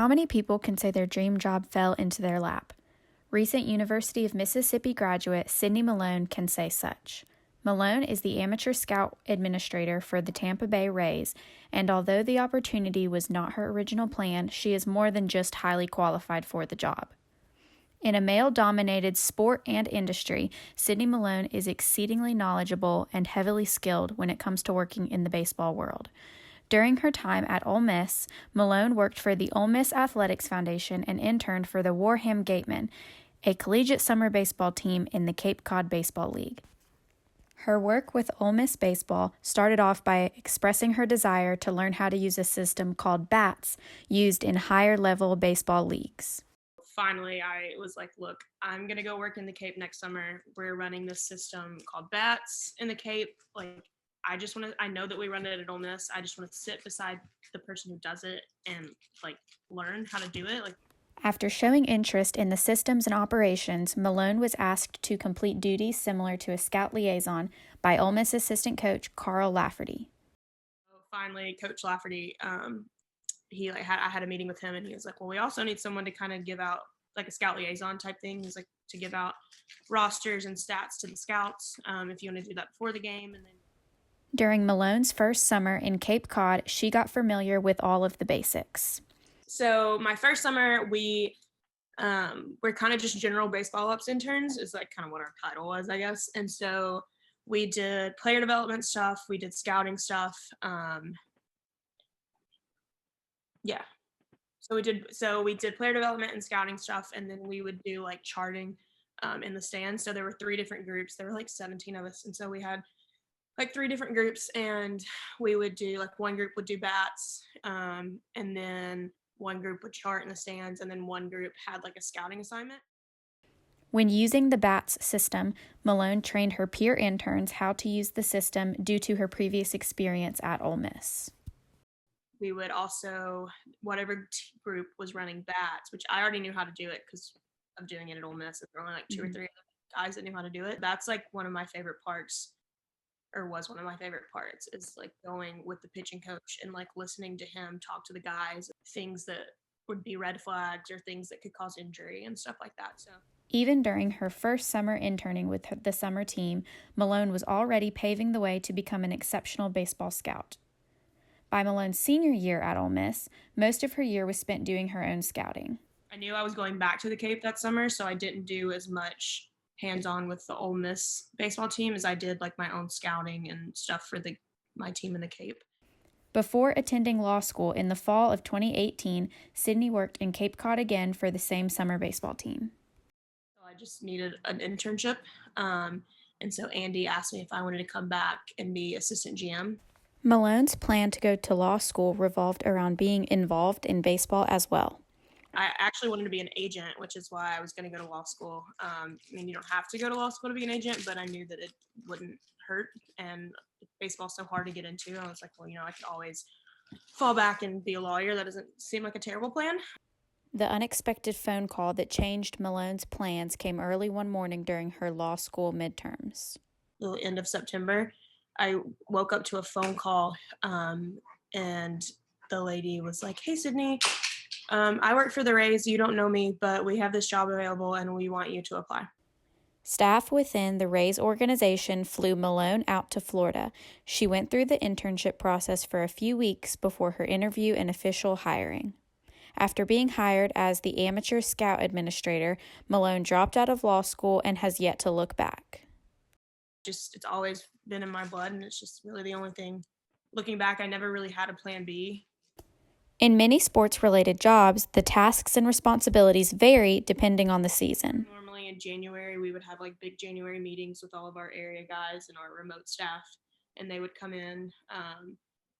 How many people can say their dream job fell into their lap? Recent University of Mississippi graduate Sydney Malone can say such. Malone is the amateur scout administrator for the Tampa Bay Rays, and although the opportunity was not her original plan, she is more than just highly qualified for the job. In a male-dominated sport and industry, Sydney Malone is exceedingly knowledgeable and heavily skilled when it comes to working in the baseball world. During her time at Ole Miss, Malone worked for the Ole Miss Athletics Foundation and interned for the Warham Gatemen, a collegiate summer baseball team in the Cape Cod Baseball League. Her work with Ole Miss baseball started off by expressing her desire to learn how to use a system called bats used in higher-level baseball leagues. Finally, I was like, look, I'm going to go work in the Cape next summer. We're running this system called bats in the Cape. Like, I know that we run it at Ole Miss. I just want to sit beside the person who does it and like learn how to do it. After showing interest in the systems and operations, Malone was asked to complete duties similar to a scout liaison by Ole Miss assistant coach Carl Lafferty. Finally, Coach Lafferty, I had a meeting with him, and he was like, well, we also need someone to kind of give out like a scout liaison type thing. He's like, to give out rosters and stats to the scouts if you want to do that before the game. And then during Malone's first summer in Cape Cod, she got familiar with all of the basics. So my first summer, we're kind of just general baseball ops interns is like kind of what our title was, I guess. And so we did player development stuff. We did scouting stuff. So we did player development and scouting stuff. And then we would do like charting in the stands. So there were 3 different groups. There were like 17 of us. And so we had like 3 different groups, and we would do like one group would do bats, and then one group would chart in the stands, and then one group had like a scouting assignment. When using the BATS system, Malone trained her peer interns how to use the system due to her previous experience at Ole Miss. We would also, whatever group was running bats, which I already knew how to do it because of doing it at Ole Miss. There were only like 2 or 3 guys that knew how to do it. That's like one of my favorite parts. Or was one of my favorite parts, is like going with the pitching coach and like listening to him talk to the guys, things that would be red flags or things that could cause injury and stuff like that. So even during her first summer interning with the summer team, Malone was already paving the way to become an exceptional baseball scout. By Malone's senior year at Ole Miss, most of her year was spent doing her own scouting. I knew I was going back to the Cape that summer, so I didn't do as much hands-on with the Ole Miss baseball team as I did like my own scouting and stuff for my team in the Cape. Before attending law school in the fall of 2018, Sydney worked in Cape Cod again for the same summer baseball team. So I just needed an internship, and so Andy asked me if I wanted to come back and be assistant GM. Malone's plan to go to law school revolved around being involved in baseball as well. I actually wanted to be an agent, which is why I was going to go to law school. I mean, you don't have to go to law school to be an agent, but I knew that it wouldn't hurt. And baseball's so hard to get into. I was like, well, I could always fall back and be a lawyer. That doesn't seem like a terrible plan. The unexpected phone call that changed Malone's plans came early one morning during her law school midterms. The end of September, I woke up to a phone call, and the lady was like, hey, Sydney, I work for the Rays. You don't know me, but we have this job available and we want you to apply. Staff within the Rays organization flew Malone out to Florida. She went through the internship process for a few weeks before her interview and official hiring. After being hired as the amateur scout administrator, Malone dropped out of law school and has yet to look back. It's always been in my blood, and it's just really the only thing. Looking back, I never really had a plan B. In many sports-related jobs, the tasks and responsibilities vary depending on the season. Normally in January, we would have like big January meetings with all of our area guys and our remote staff, and they would come in.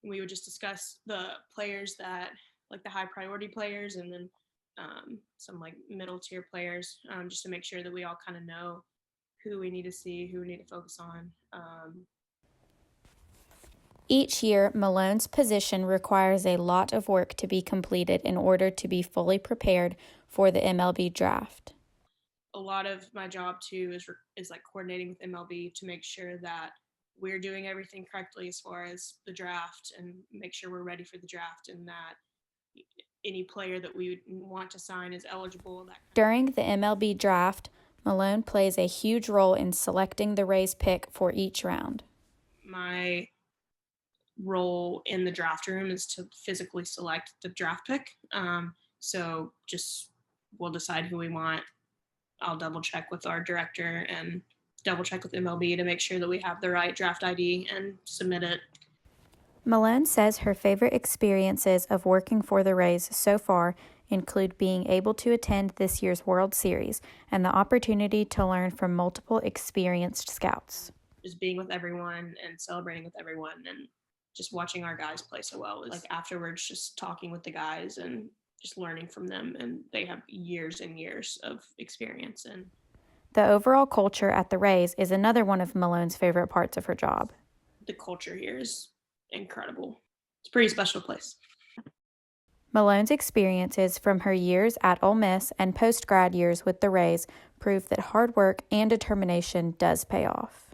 We would just discuss the players that, like the high priority players, and then some like middle tier players, just to make sure that we all kind of know who we need to see, who we need to focus on. Each year, Malone's position requires a lot of work to be completed in order to be fully prepared for the MLB draft. A lot of my job too is like coordinating with MLB to make sure that we're doing everything correctly as far as the draft, and make sure we're ready for the draft, and that any player that we would want to sign is eligible. During the MLB draft, Malone plays a huge role in selecting the Rays pick for each round. My role in the draft room is to physically select the draft pick. So just we'll decide who we want. I'll double check with our director and double check with MLB to make sure that we have the right draft ID and submit it. Malone says her favorite experiences of working for the Rays so far include being able to attend this year's World Series and the opportunity to learn from multiple experienced scouts. Just being with everyone and celebrating with everyone and just watching our guys play so well. Like afterwards, just talking with the guys and just learning from them. And they have years and years of experience. And the overall culture at the Rays is another one of Malone's favorite parts of her job. The culture here is incredible. It's a pretty special place. Malone's experiences from her years at Ole Miss and post-grad years with the Rays prove that hard work and determination does pay off.